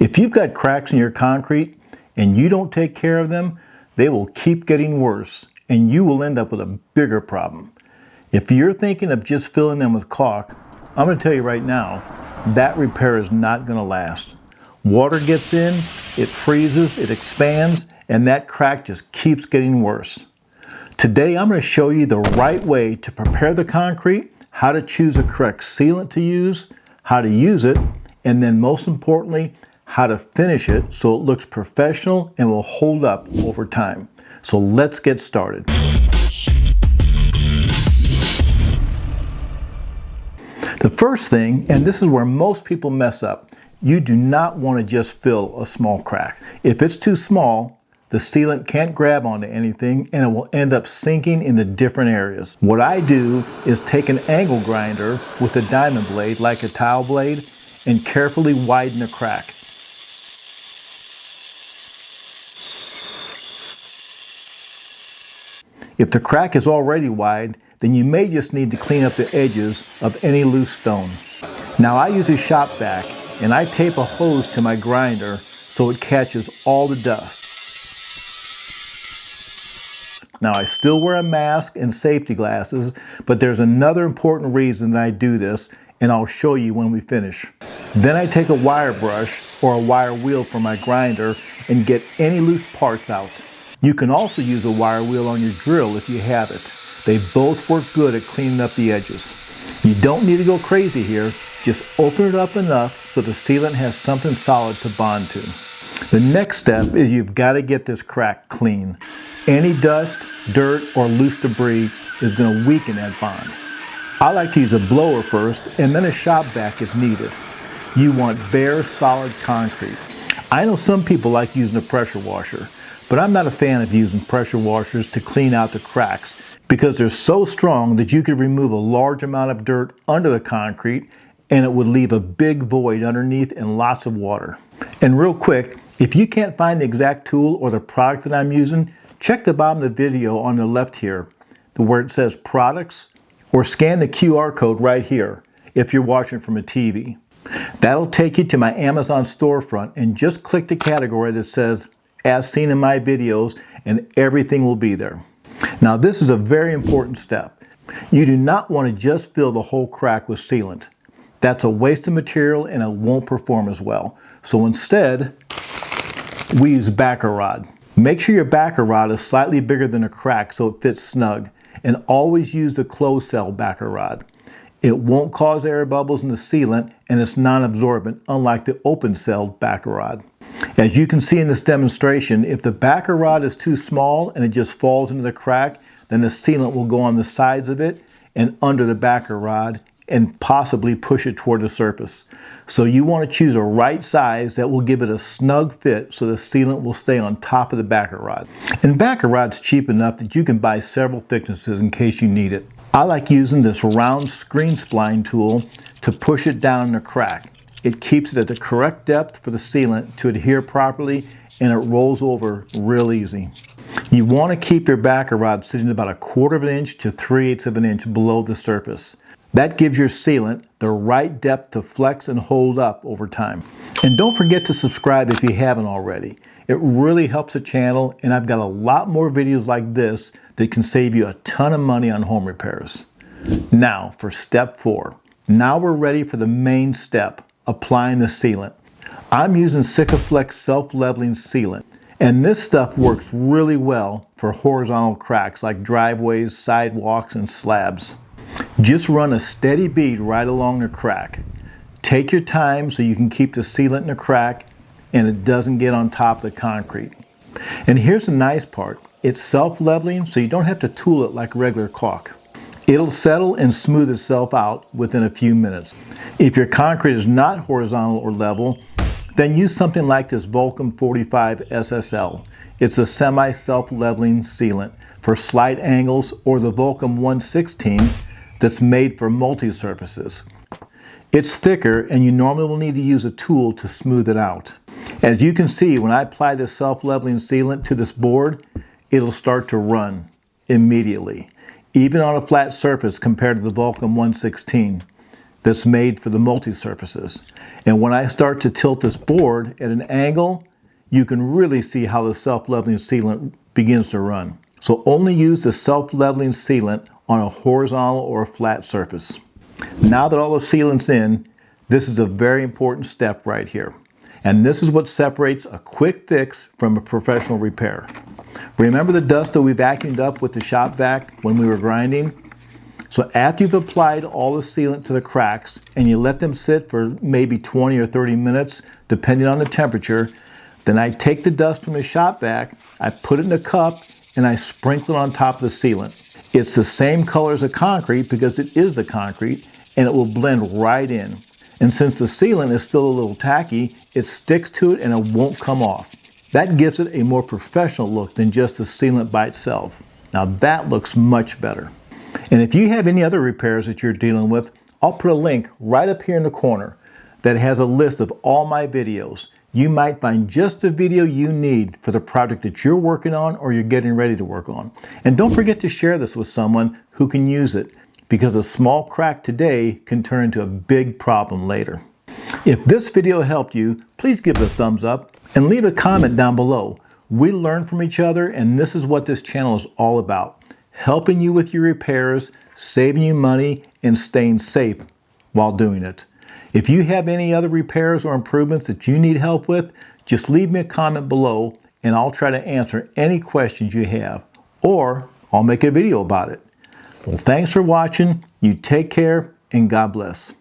If you've got cracks in your concrete and you don't take care of them, they will keep getting worse and you will end up with a bigger problem. If you're thinking of just filling them with caulk, I'm going to tell you right now, that repair is not going to last. Water gets in, it freezes, it expands, and that crack just keeps getting worse. Today I'm going to show you the right way to prepare the concrete, how to choose the correct sealant to use, how to use it, and then most importantly, how to finish it so it looks professional and will hold up over time. So let's get started. The first thing, and this is where most people mess up, you do not want to just fill a small crack. If it's too small, the sealant can't grab onto anything and it will end up sinking into different areas. What I do is take an angle grinder with a diamond blade, like a tile blade, and carefully widen the crack. If the crack is already wide, then you may just need to clean up the edges of any loose stone. Now I use a shop vac and I tape a hose to my grinder so it catches all the dust. Now I still wear a mask and safety glasses, but there's another important reason that I do this, and I'll show you when we finish. Then I take a wire brush or a wire wheel from my grinder and get any loose parts out. You can also use a wire wheel on your drill if you have it. They both work good at cleaning up the edges. You don't need to go crazy here, just open it up enough so the sealant has something solid to bond to. The next step is you've got to get this crack clean. Any dust, dirt, or loose debris is going to weaken that bond. I like to use a blower first and then a shop vac if needed. You want bare, solid concrete. I know some people like using a pressure washer, but I'm not a fan of using pressure washers to clean out the cracks because they're so strong that you could remove a large amount of dirt under the concrete and it would leave a big void underneath and lots of water. And real quick, if you can't find the exact tool or the product that I'm using, check the bottom of the video on the left here, where it says products, or scan the QR code right here if you're watching from a TV. That'll take you to my Amazon storefront and just click the category that says as seen in my videos and everything will be there. Now this is a very important step. You do not want to just fill the whole crack with sealant. That's a waste of material and it won't perform as well. So instead, we use backer rod. Make sure your backer rod is slightly bigger than a crack so it fits snug, and always use the closed cell backer rod. It won't cause air bubbles in the sealant and it's non-absorbent, unlike the open cell backer rod. As you can see in this demonstration, if the backer rod is too small and it just falls into the crack, then the sealant will go on the sides of it and under the backer rod and possibly push it toward the surface. So you want to choose a right size that will give it a snug fit so the sealant will stay on top of the backer rod. And backer rod's cheap enough that you can buy several thicknesses in case you need it. I like using this round screen spline tool to push it down in the crack. It keeps it at the correct depth for the sealant to adhere properly and it rolls over real easy. You want to keep your backer rod sitting about 1/4 of an inch to 3/8 of an inch below the surface. That gives your sealant the right depth to flex and hold up over time. And don't forget to subscribe if you haven't already. It really helps the channel, and I've got a lot more videos like this that can save you a ton of money on home repairs. Now for step 4. Now we're ready for the main step, applying the sealant. I'm using Sikaflex self-leveling sealant, and this stuff works really well for horizontal cracks like driveways, sidewalks, and slabs. Just run a steady bead right along the crack. Take your time so you can keep the sealant in the crack and it doesn't get on top of the concrete. And here's the nice part. It's self-leveling, so you don't have to tool it like regular caulk. It'll settle and smooth itself out within a few minutes. If your concrete is not horizontal or level, then use something like this Vulkem 45 SSL. It's a semi-self-leveling sealant for slight angles, or the Vulkem 116 that's made for multi-surfaces. It's thicker and you normally will need to use a tool to smooth it out. As you can see, when I apply this self-leveling sealant to this board, it'll start to run immediately, even on a flat surface compared to the Vulkem 116. that's made for the multi-surfaces. And when I start to tilt this board at an angle, you can really see how the self-leveling sealant begins to run. So only use the self-leveling sealant on a horizontal or a flat surface. Now that all the sealant's in, this is a very important step right here. And this is what separates a quick fix from a professional repair. Remember the dust that we vacuumed up with the shop vac when we were grinding? So after you've applied all the sealant to the cracks and you let them sit for maybe 20 or 30 minutes, depending on the temperature, then I take the dust from the shop vac, I put it in a cup, and I sprinkle it on top of the sealant. It's the same color as the concrete because it is the concrete, and it will blend right in. And since the sealant is still a little tacky, it sticks to it and it won't come off. That gives it a more professional look than just the sealant by itself. Now that looks much better. And if you have any other repairs that you're dealing with, I'll put a link right up here in the corner that has a list of all my videos. You might find just the video you need for the project that you're working on or you're getting ready to work on. And don't forget to share this with someone who can use it, because a small crack today can turn into a big problem later. If this video helped you, please give it a thumbs up and leave a comment down below. We learn from each other, and this is what this channel is all about. Helping you with your repairs, saving you money, and staying safe while doing it. If you have any other repairs or improvements that you need help with, just leave me a comment below and I'll try to answer any questions you have, or I'll make a video about it. Well, thanks for watching. You take care and God bless.